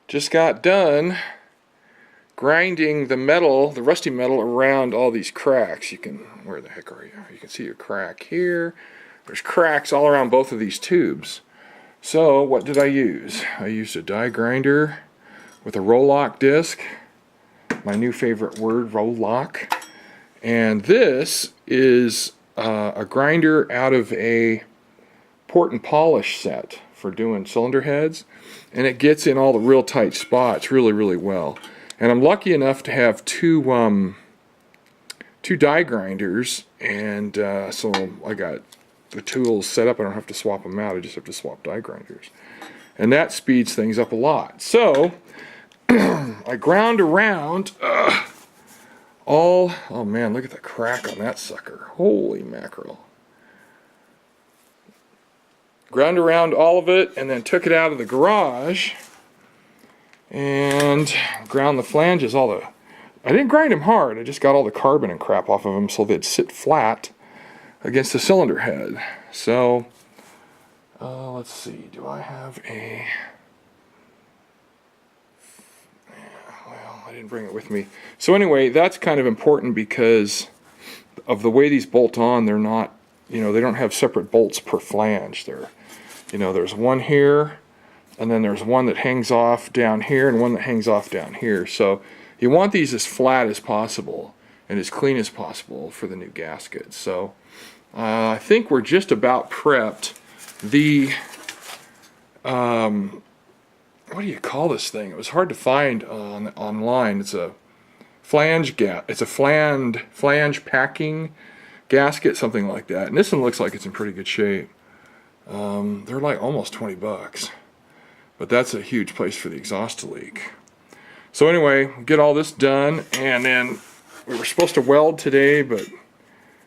Just got done grinding the metal, the rusty metal, around all these cracks. You can, where the heck are you? You can see a crack here. There's cracks all around both of these tubes. So what did I use? I used a die grinder with a roll-lock disc. My new favorite word, roll-lock. And this is a grinder out of a port and polish set for doing cylinder heads. And it gets in all the real tight spots really, really well. And I'm lucky enough to have two die grinders, and so I got the tools set up. I don't have to swap them out. I just have to swap die grinders, and that speeds things up a lot. So I ground around all. Oh man, look at the crack on that sucker! Holy mackerel! Ground around all of it, and then took it out of the garage and ground the flanges. I didn't grind them hard. I just got all the carbon and crap off of them so they'd sit flat against the cylinder head. So let's see. Do I have a? Well, I didn't bring it with me. So anyway, that's kind of important because of the way these bolt on. They're not, they don't have separate bolts per flange. There's one here, and then there's one that hangs off down here and one that hangs off down here. So you want these as flat as possible and as clean as possible for the new gasket. So I think we're just about prepped. The what do you call this thing? It was hard to find online. It's a flange packing gasket, something like that. And this one looks like it's in pretty good shape. They're like almost 20 bucks. But that's a huge place for the exhaust to leak. So anyway, get all this done, and then we were supposed to weld today, but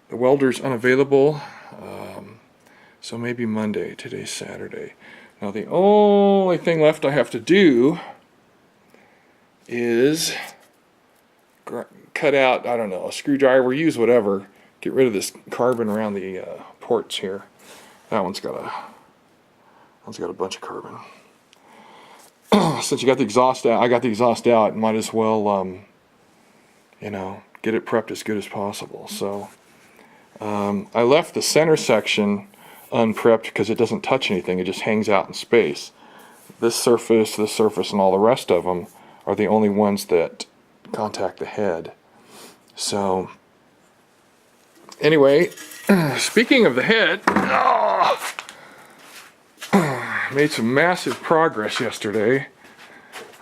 the welder's unavailable. So maybe Monday. Today's Saturday. Now the only thing left I have to do is cut out, I don't know, a screwdriver, use whatever, get rid of this carbon around the ports here. That one's got a bunch of carbon. Since you got the exhaust out, I got the exhaust out, might as well, get it prepped as good as possible. So I left the center section unprepped because it doesn't touch anything. It just hangs out in space. This surface, and all the rest of them are the only ones that contact the head. So anyway, speaking of the head, made some massive progress yesterday,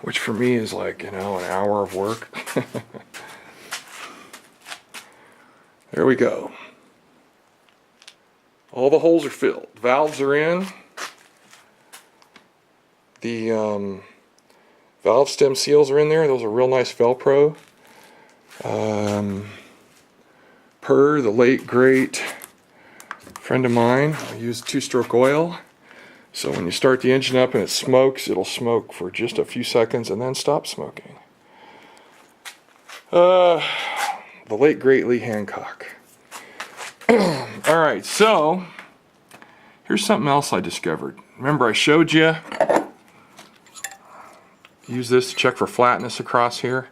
which for me is like, an hour of work. There we go. All the holes are filled. Valves are in. The valve stem seals are in there. Those are real nice Velcro. Per the late great friend of mine, I use two-stroke oil. So when you start the engine up and it smokes, it'll smoke for just a few seconds and then stop smoking. The late great Lee Hancock. Alright, so here's something else I discovered. Remember I showed you, use this to check for flatness across here.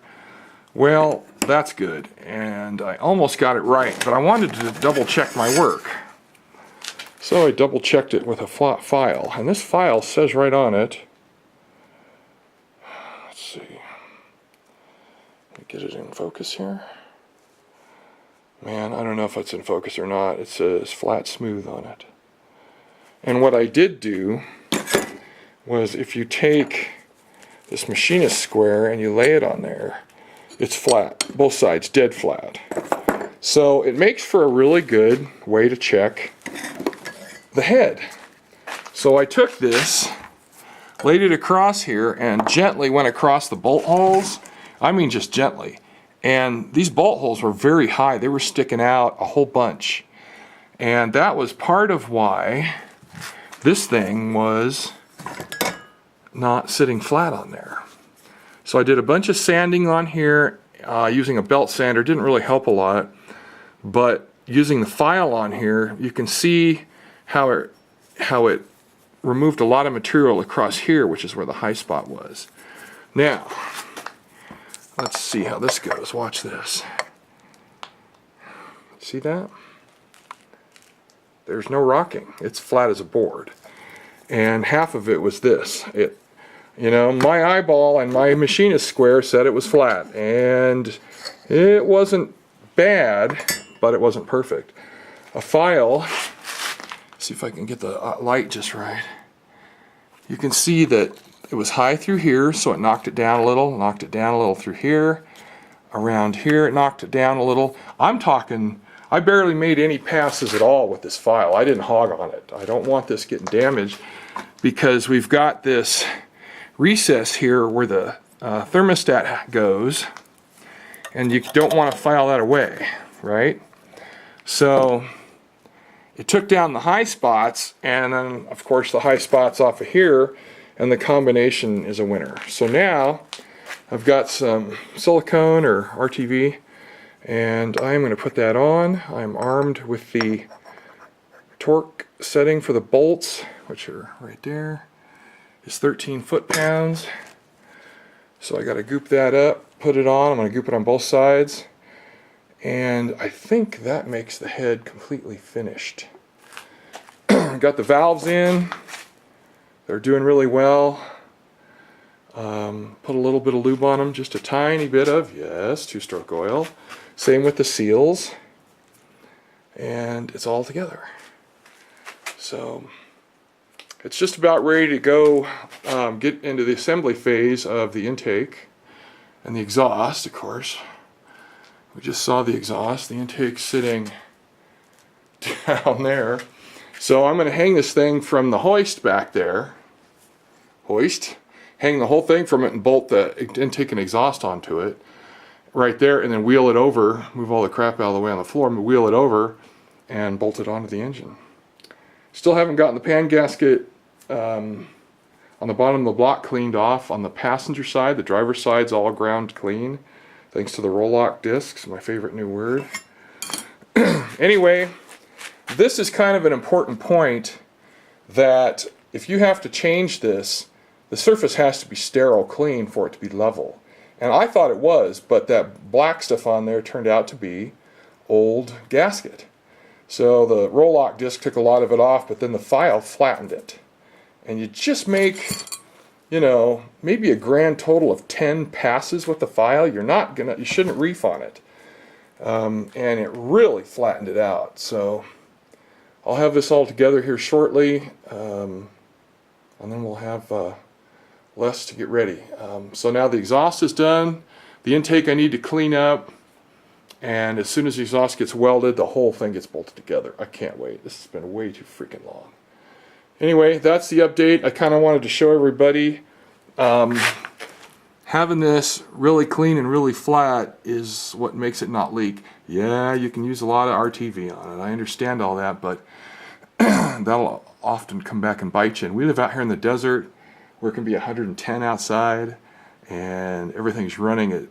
Well, that's good, and I almost got it right, but I wanted to double check my work. So I double checked it with a file, and this file says right on it, let's see, let me get it in focus here. Man, I don't know if it's in focus or not. It says flat smooth on it. And what I did do was, if you take this machinist square and you lay it on there, it's flat, both sides dead flat. So it makes for a really good way to check the head. So I took this, laid it across here, and gently went across the bolt holes. I mean just gently. And these bolt holes were very high. They were sticking out a whole bunch. And that was part of why this thing was not sitting flat on there. So I did a bunch of sanding on here using a belt sander. Didn't really help a lot. But using the file on here, you can see how it removed a lot of material across here, which is where the high spot was. Now, let's see how this goes. Watch this. See that? There's no rocking. It's flat as a board. And half of it was this. You know, my eyeball and my machinist square said it was flat. And it wasn't bad, but it wasn't perfect. A file, see if I can get the light just right. You can see that it was high through here, so it knocked it down a little through here. Around here, it knocked it down a little. I'm talking, I barely made any passes at all with this file. I didn't hog on it. I don't want this getting damaged because we've got this recess here where the thermostat goes, and you don't want to file that away, right? So it took down the high spots, and then of course the high spots off of here, and the combination is a winner. So now I've got some silicone or RTV, and I'm going to put that on. I'm armed with the torque setting for the bolts, which are right there. It's 13 foot-pounds. So I got to goop that up, put it on. I'm going to goop it on both sides. And I think that makes the head completely finished. Got the valves in. They're doing really well. Put a little bit of lube on them, just a tiny bit of, yes, 2-stroke oil. Same with the seals. And it's all together. So it's just about ready to go get into the assembly phase of the intake and the exhaust, of course. We just saw the exhaust, the intake sitting down there. So I'm going to hang this thing from the hoist back there. Hang the whole thing from it and bolt the intake and exhaust onto it right there, and then wheel it over, move all the crap out of the way on the floor, and wheel it over and bolt it onto the engine. Still haven't gotten the pan gasket on the bottom of the block cleaned off. On the passenger side, the driver's side's all ground clean, thanks to the roll-lock discs, my favorite new word. Anyway, this is kind of an important point, that if you have to change this, the surface has to be sterile clean for it to be level. And I thought it was, but that black stuff on there turned out to be old gasket. So the roll-lock disc took a lot of it off, but then the file flattened it. And you just make, you know, maybe a grand total of 10 passes with the file. You shouldn't reef on it. And it really flattened it out. So I'll have this all together here shortly, and then we'll have less to get ready. So now the exhaust is done. The intake I need to clean up. And as soon as the exhaust gets welded, the whole thing gets bolted together. I can't wait. This has been way too freaking long. Anyway, that's the update. I kind of wanted to show everybody having this really clean and really flat is what makes it not leak. Yeah, you can use a lot of RTV on it. I understand all that, but that'll often come back and bite you. And we live out here in the desert where it can be 110 outside and everything's running at,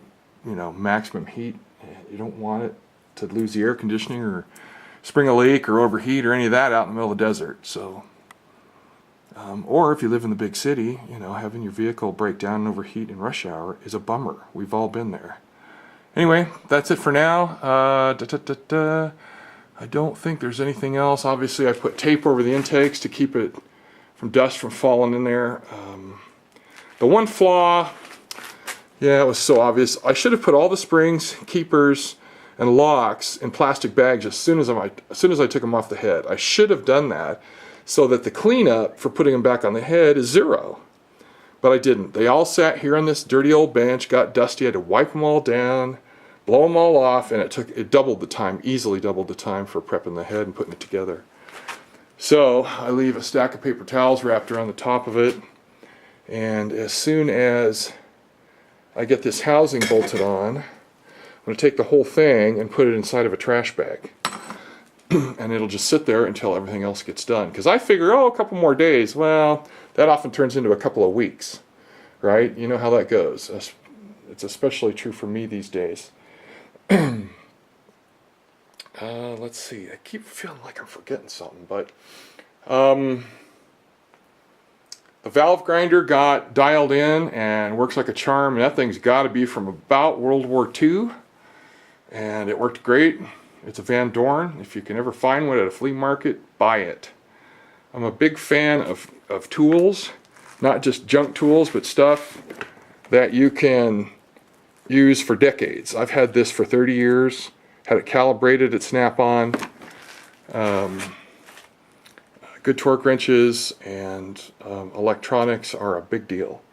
you know, maximum heat. You don't want it to lose the air conditioning or spring a leak or overheat or any of that out in the middle of the desert. So, or if you live in the big city, you know, having your vehicle break down and overheat in rush hour is a bummer. We've all been there. Anyway, that's it for now. I don't think there's anything else. Obviously, I put tape over the intakes to keep it from dust from falling in there. The one flaw, yeah, it was so obvious. I should have put all the springs, keepers, and locks in plastic bags as soon as I took them off the head. I should have done that so that the cleanup for putting them back on the head is zero. But I didn't. They all sat here on this dirty old bench, got dusty. I had to wipe them all down, blow them all off, and it doubled the time, easily doubled the time for prepping the head and putting it together. So I leave a stack of paper towels wrapped around the top of it, and as soon as I get this housing bolted on, I'm going to take the whole thing and put it inside of a trash bag. And it'll just sit there until everything else gets done. Because I figure, oh, a couple more days. Well, that often turns into a couple of weeks, right? You know how that goes. It's especially true for me these days. Let's see. I keep feeling like I'm forgetting something, but the the valve grinder got dialed in and works like a charm, and that thing's got to be from about World War II, and it worked great. It's a Van Dorn. If you can ever find one at a flea market, buy it. I'm a big fan of tools, not just junk tools, but stuff that you can use for decades. I've had this for 30 years, had it calibrated at Snap-on. Good torque wrenches and electronics are a big deal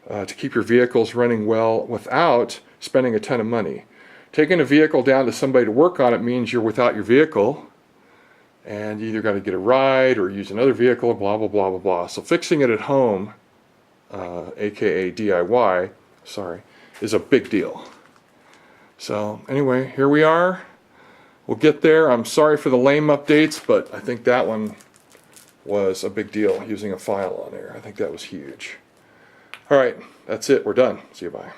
to keep your vehicles running well without spending a ton of money. Taking a vehicle down to somebody to work on it means you're without your vehicle, and you either got to get a ride or use another vehicle, blah, blah, blah, blah, blah. So fixing it at home, aka DIY, sorry, is a big deal. So anyway, here we are. We'll get there. I'm sorry for the lame updates, but I think that one was a big deal, using a file on there. I think that was huge. All right, that's it. We're done. See you, bye.